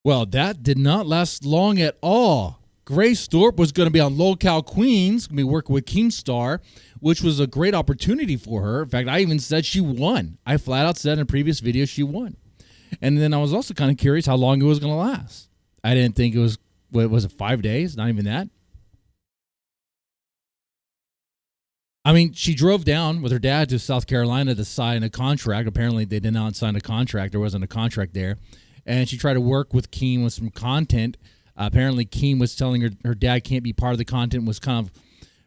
Well, that did not last long at all. Grace Thorp was going to be on LOLCOW Queens, going to be working with Keemstar, which was a great opportunity for her. In fact, I even said she won. I flat out said in a previous video she won. And then I was also kind of curious how long it was going to last. I didn't think it was, what was it, 5 days? Not even that. I mean, she drove down with her dad to South Carolina to sign a contract. Apparently, they did not sign a contract. There wasn't a contract there. And she tried to work with Keem with some content. Apparently, Keem was telling her her dad can't be part of the content, was kind of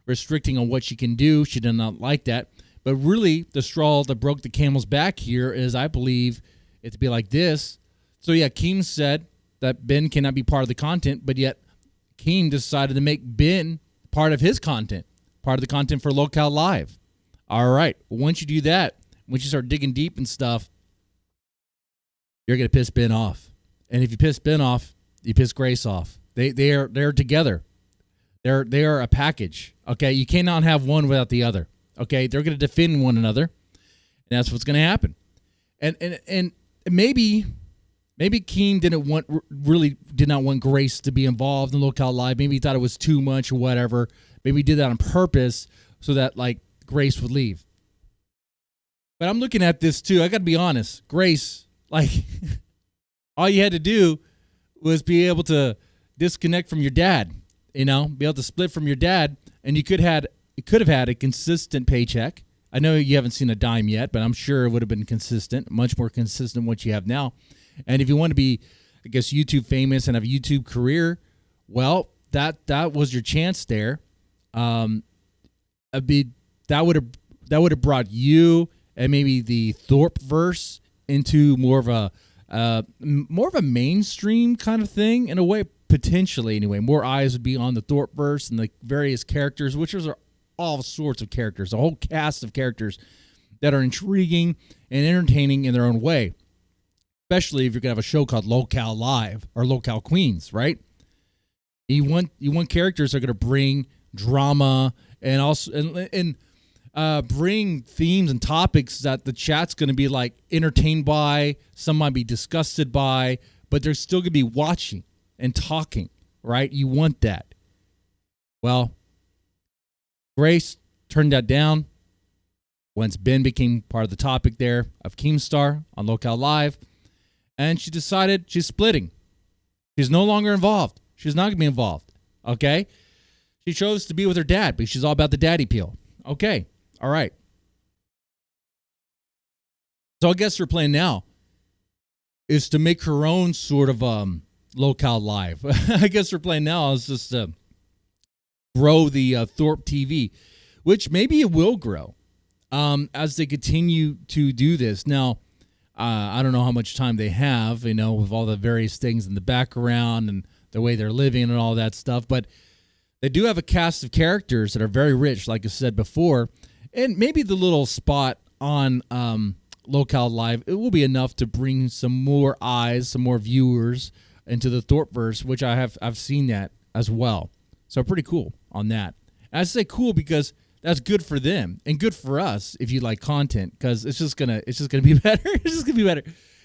restricting on what she can do. She did not like that. But really, the straw that broke the camel's back here is, I believe, it to be like this. So, yeah, Keem said that Ben cannot be part of the content, but yet Keem decided to make Ben part of his content, part of the content for LOLCOW Live. All right. Once you do that, once you start digging deep and stuff, you're going to piss Ben off. And if you piss Ben off, you piss Grace off. They're together. They are a package. Okay, you cannot have one without the other. Okay, they're going to defend one another, and that's what's going to happen. And maybe Keem did not want Grace to be involved in LOLCOW Live. Maybe he thought it was too much or whatever. Maybe he did that on purpose so that like Grace would leave. But I'm looking at this too. I got to be honest, Grace. Like, all you had to do was be able to disconnect from your dad, be able to split from your dad, and you could have had a consistent paycheck. I know you haven't seen a dime yet, but I'm sure it would have been consistent, much more consistent than what you have now. And if you want to be, I guess, YouTube famous and have a YouTube career, well, that was your chance there. That would have brought you and maybe the Thorp verse into more of a mainstream kind of thing in a way, potentially anyway. More eyes would be on the Thorp verse and the various characters, which are all sorts of characters, a whole cast of characters that are intriguing and entertaining in their own way. Especially if you're gonna have a show called LOLCOW Live or LOLCOW Queens, right? You want characters that are gonna bring drama and also and bring themes and topics that the chat's going to be like entertained by, some might be disgusted by, but they're still going to be watching and talking, right? You want that. Well, Grace turned that down once Ben became part of the topic there of Keemstar on LOLCOW Live, and she decided she's splitting. She's no longer involved. She's not going to be involved, okay? She chose to be with her dad because she's all about the daddy peel. Okay. All right. So I guess her plan now is to make her own sort of LOLCOW Live. I guess her plan now is just to grow the Thorp TV, which maybe it will grow as they continue to do this. Now, I don't know how much time they have, with all the various things in the background and the way they're living and all that stuff, but they do have a cast of characters that are very rich, like I said before. And maybe the little spot on LOLCOW Live, it will be enough to bring some more eyes, some more viewers into the Thorpverse, which I've seen that as well. So pretty cool on that. And I say cool because that's good for them and good for us if you like content, because it's just gonna be better. It's just gonna be better.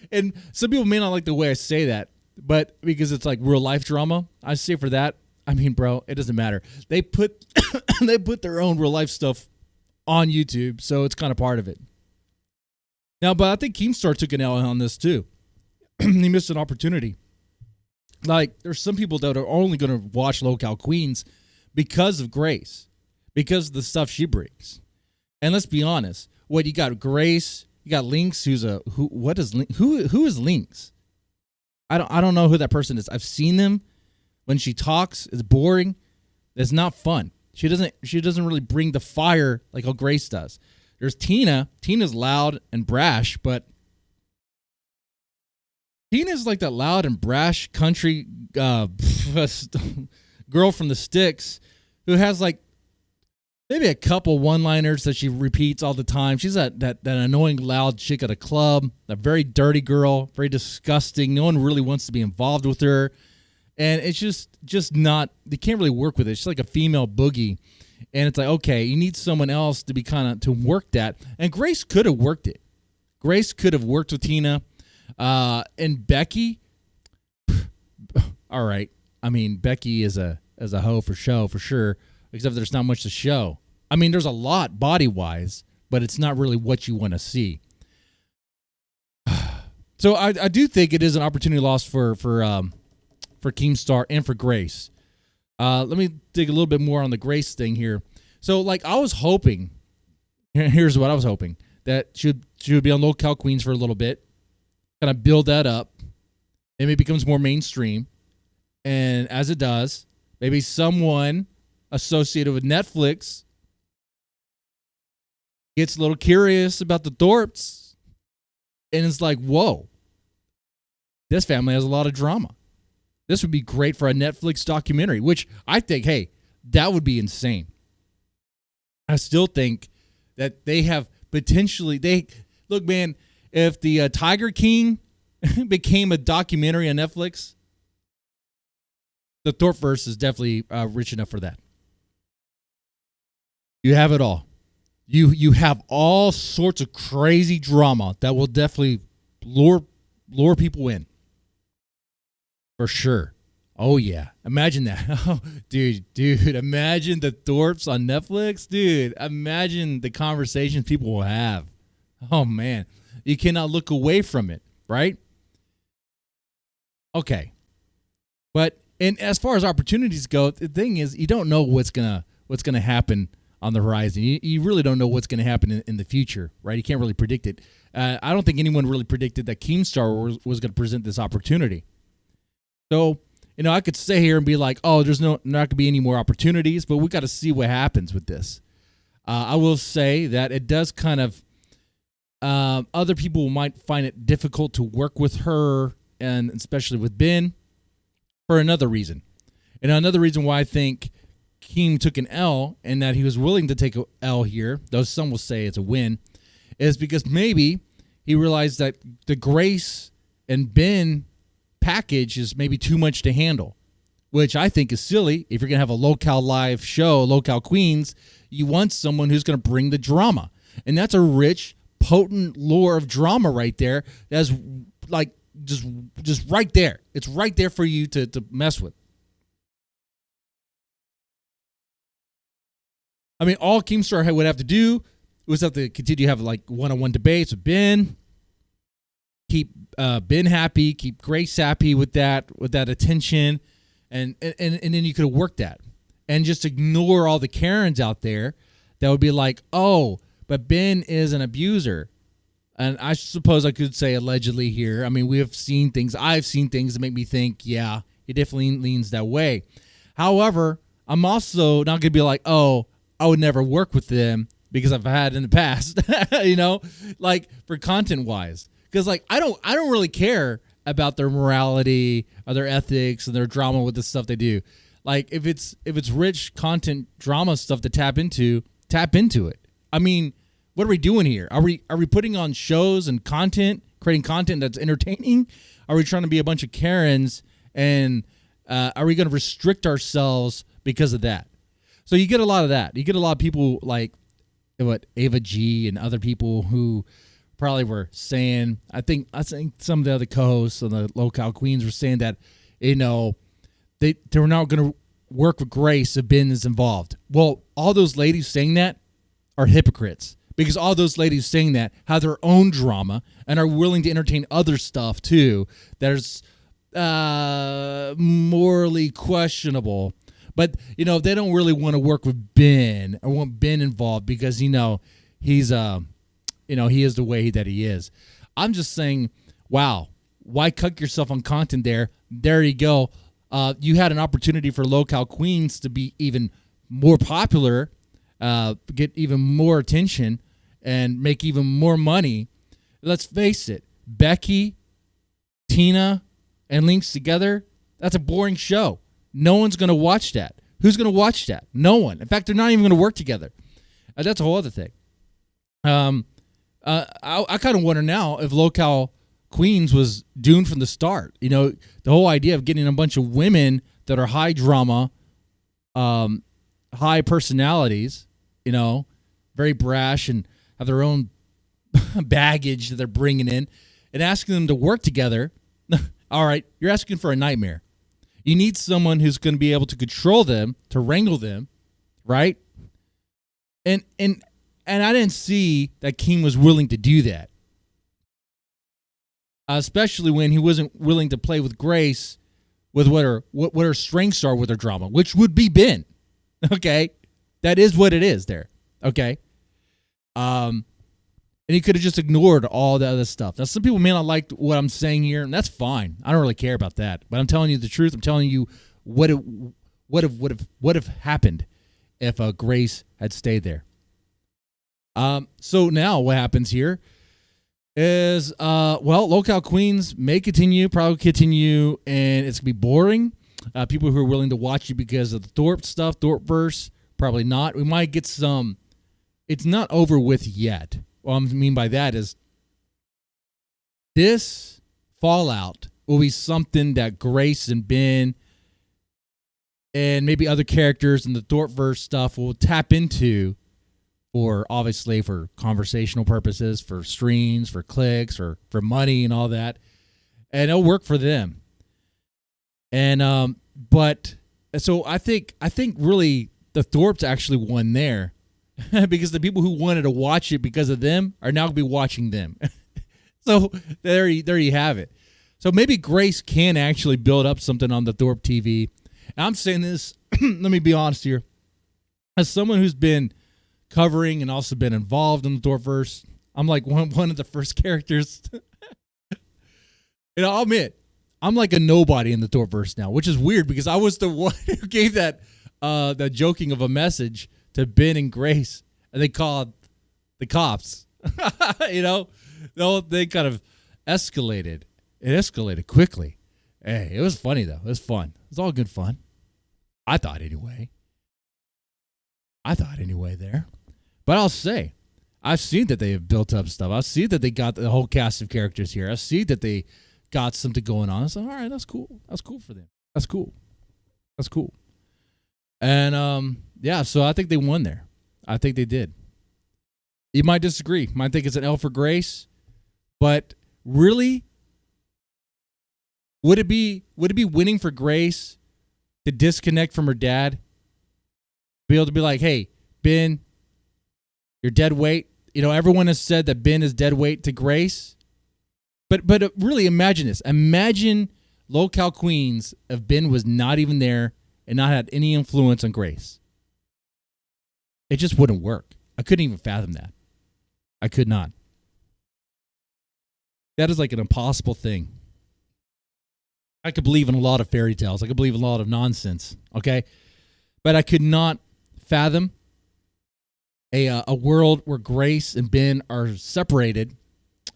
And some people may not like the way I say that, but because it's like real life drama, I say for that. I mean, bro, it doesn't matter. They put their own real life stuff on YouTube, so it's kind of part of it. Now, but I think Keemstar took an L on this too. He missed an opportunity. Like, there's some people that are only going to watch LOLCOW Queens because of Grace, because of the stuff she brings. And let's be honest, you got Grace, you got Lynx, who is Lynx? I don't know who that person is. I've seen them. When she talks, it's boring. It's not fun. She doesn't really bring the fire like how Grace does. There's Tina. Tina's loud and brash, but Tina's like that loud and brash country girl from the sticks who has like maybe a couple one-liners that she repeats all the time. She's that annoying loud chick at a club, a very dirty girl, very disgusting. No one really wants to be involved with her. And it's just not, they can't really work with it. She's like a female boogie. And it's like, okay, you need someone else to be to work that. And Grace could have worked it. Grace could have worked with Tina. And Becky, all right. I mean, Becky is a hoe for sure, except there's not much to show. I mean, there's a lot body-wise, but it's not really what you want to see. So I do think it is an opportunity lost for Keemstar and for Grace. Let me dig a little bit more on the Grace thing here. So, like, I was hoping, here's what I was hoping, that she would be on LOLCOW Queens for a little bit, kind of build that up, and it becomes more mainstream. And as it does, maybe someone associated with Netflix gets a little curious about the Thorps, and it's like, whoa, this family has a lot of drama. This would be great for a Netflix documentary, which I think, hey, that would be insane. I still think that they have potentially, look, man, if the Tiger King became a documentary on Netflix, the Thorpverse is definitely rich enough for that. You have it all. You have all sorts of crazy drama that will definitely lure people in. For sure. Oh, yeah. Imagine that. Oh, dude, imagine the Thorps on Netflix. Dude, imagine the conversations people will have. Oh, man. You cannot look away from it, right? Okay. But and as far as opportunities go, the thing is, you don't know what's gonna happen on the horizon. You really don't know what's going to happen in the future, right? You can't really predict it. I don't think anyone really predicted that Keemstar was going to present this opportunity. So, I could stay here and be like, oh, there's not going to be any more opportunities, but we got to see what happens with this. I will say that it does kind of, other people might find it difficult to work with her, and especially with Ben, for another reason. And another reason why I think Keem took an L and that he was willing to take an L here, though some will say it's a win, is because maybe he realized that the Grace and Ben package is maybe too much to handle, which I think is silly. If you're going to have a LOLCOW live show, LOLCOW Queens, you want someone who's going to bring the drama. And that's a rich, potent lore of drama right there. That's like just right there. It's right there for you to mess with. I mean, all Keemstar would have to do was have to continue to have like one-on-one debates with Ben, keep Ben happy, keep Grace happy with that attention, and then you could have worked that, and just ignore all the Karens out there that would be like, oh, but Ben is an abuser, and I suppose I could say allegedly here. I mean, I've seen things that make me think, yeah, he definitely leans that way. However, I'm also not going to be like, oh, I would never work with them because I've had in the past, like for content wise, because like I don't really care about their morality or their ethics and their drama with the stuff they do. Like if it's rich content drama stuff to tap into it. I mean, what are we doing here? Are we putting on shows and content, creating content that's entertaining? Are we trying to be a bunch of Karens, and are we going to restrict ourselves because of that? So you get a lot of that. You get a lot of people like Ava G and other people who probably were saying, I think some of the other co-hosts on the LOLCOW Queens were saying that, they were not going to work with Grace if Ben is involved. Well, all those ladies saying that are hypocrites, because all those ladies saying that have their own drama and are willing to entertain other stuff too that is morally questionable. But, they don't really want to work with Ben or want Ben involved because, he's, he is the way that he is. I'm just saying, wow, why cut yourself on content there? There you go. You had an opportunity for LOLCOW Queens to be even more popular, get even more attention, and make even more money. Let's face it, Becky, Tina, and Lynx together, that's a boring show. No one's going to watch that. Who's going to watch that? No one. In fact, they're not even going to work together. That's a whole other thing. I kind of wonder now if LOLCOW Queens was doomed from the start. The whole idea of getting a bunch of women that are high drama, high personalities, very brash and have their own baggage that they're bringing in, and asking them to work together. All right, you're asking for a nightmare. You need someone who's going to be able to control them, to wrangle them, right? And I didn't see that Keem was willing to do that. Especially when he wasn't willing to play with Grace with what her strengths are with her drama, which would be Ben. Okay? That is what it is there. Okay? And he could have just ignored all the other stuff. Now, some people may not like what I'm saying here, and that's fine. I don't really care about that. But I'm telling you the truth. I'm telling you what would have happened if Grace had stayed there. So now what happens here is, LOLCOW Queens may probably continue, and it's going to be boring. People who are willing to watch it because of the Thorp stuff, Thorpverse, probably not. We might get some. It's not over with yet. What I mean by that is this fallout will be something that Grace and Ben and maybe other characters in the Thorpverse stuff will tap into for conversational purposes, for streams, for clicks, or for money and all that. And it'll work for them. And but so I think really the Thorps actually won there because the people who wanted to watch it because of them are now going to be watching them. So there you have it. So maybe Grace can actually build up something on the Thorp TV. And I'm saying this, let me be honest here. As someone who's been covering and also been involved in the Thorpverse, I'm like one of the first characters. I'll admit, I'm like a nobody in the Thorpverse now, which is weird because I was the one who gave that joking of a message to Ben and Grace, and they called the cops. The whole thing kind of escalated. It escalated quickly. Hey, it was funny though. It was fun. It was all good fun. I thought anyway there. But I'll say, I've seen that they have built up stuff. I've seen that they got the whole cast of characters here. I've seen that they got something going on. So, all right, that's cool. That's cool for them. That's cool. And, so I think they won there. I think they did. You might disagree. You might think it's an L for Grace. But really, would it be winning for Grace to disconnect from her dad? Be able to be like, hey, Ben, you're dead weight. Everyone has said that Ben is dead weight to Grace. But really imagine this. Imagine LOLCOW Queens if Ben was not even there and not had any influence on Grace. It just wouldn't work. I couldn't even fathom that. I could not. That is like an impossible thing. I could believe in a lot of fairy tales. I could believe in a lot of nonsense. Okay? But I could not fathom a world where Grace and Ben are separated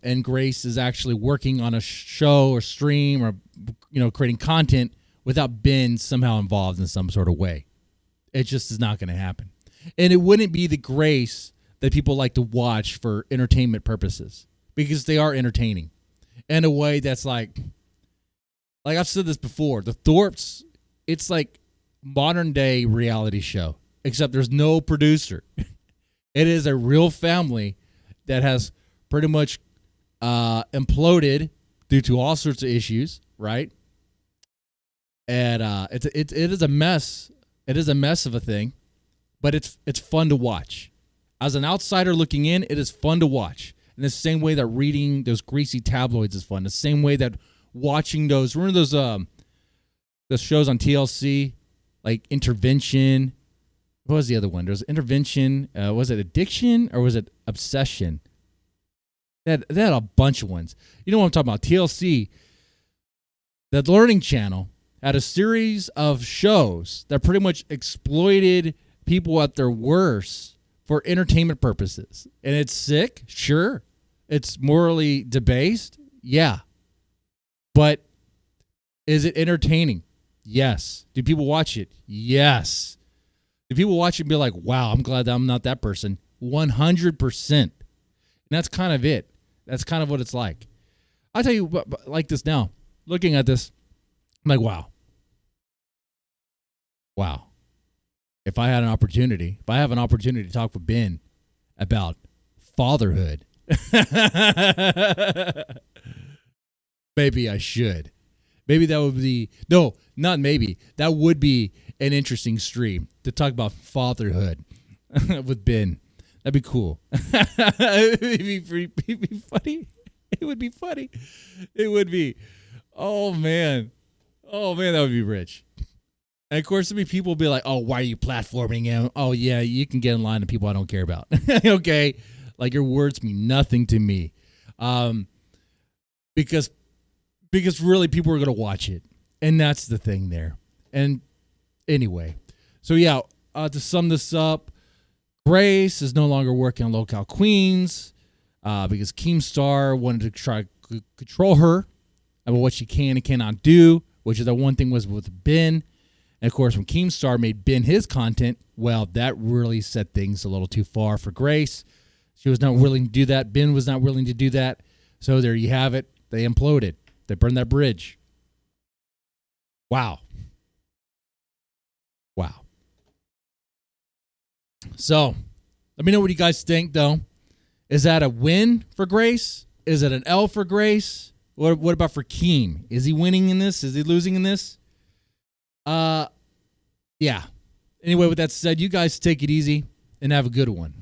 and Grace is actually working on a show or stream or creating content without Ben somehow involved in some sort of way. It just is not going to happen. And it wouldn't be the Grace that people like to watch for entertainment purposes because they are entertaining in a way that's like I've said this before, the Thorps, it's like modern day reality show, except there's no producer. It is a real family that has pretty much imploded due to all sorts of issues, right? And it is a mess. It is a mess of a thing, but it's fun to watch. As an outsider looking in, it is fun to watch. In the same way that reading those greasy tabloids is fun. The same way that watching those shows on TLC, like Intervention. What was the other one? There was Intervention. Was it Addiction or was it Obsession? They had a bunch of ones. You know what I'm talking about? TLC, the Learning Channel, had a series of shows that pretty much exploited people at their worst for entertainment purposes. And it's sick, sure. It's morally debased, yeah. But is it entertaining? Yes. Do people watch it? Yes. Do people watch it and be like, wow, I'm glad that I'm not that person? 100%. And that's kind of it. That's kind of what it's like. I'll tell you like this now. Looking at this, I'm like, wow. Wow. If I have an opportunity to talk with Ben about fatherhood, maybe I should. Maybe that would be no, not maybe. That would be an interesting stream to talk about fatherhood with Ben. That'd be cool. It'd be funny. It would be funny. It would be. Oh man, that would be rich. And of course, there'll be people will be like, "Oh, why are you platforming him?" Oh yeah, you can get in line to people I don't care about. Okay, like your words mean nothing to me, because really people are gonna watch it, and that's the thing there. And anyway, so yeah, to sum this up. Grace is no longer working on LOLCOW Queens because Keemstar wanted to try to control her about what she can and cannot do, which is the one thing was with Ben. And, of course, when Keemstar made Ben his content, well, that really set things a little too far for Grace. She was not willing to do that. Ben was not willing to do that. So there you have it. They imploded. They burned that bridge. Wow. So, let me know what you guys think, though. Is that a win for Grace? Is it an L for Grace? What about for Keem? Is he winning in this? Is he losing in this? Yeah. Anyway, with that said, you guys take it easy and have a good one.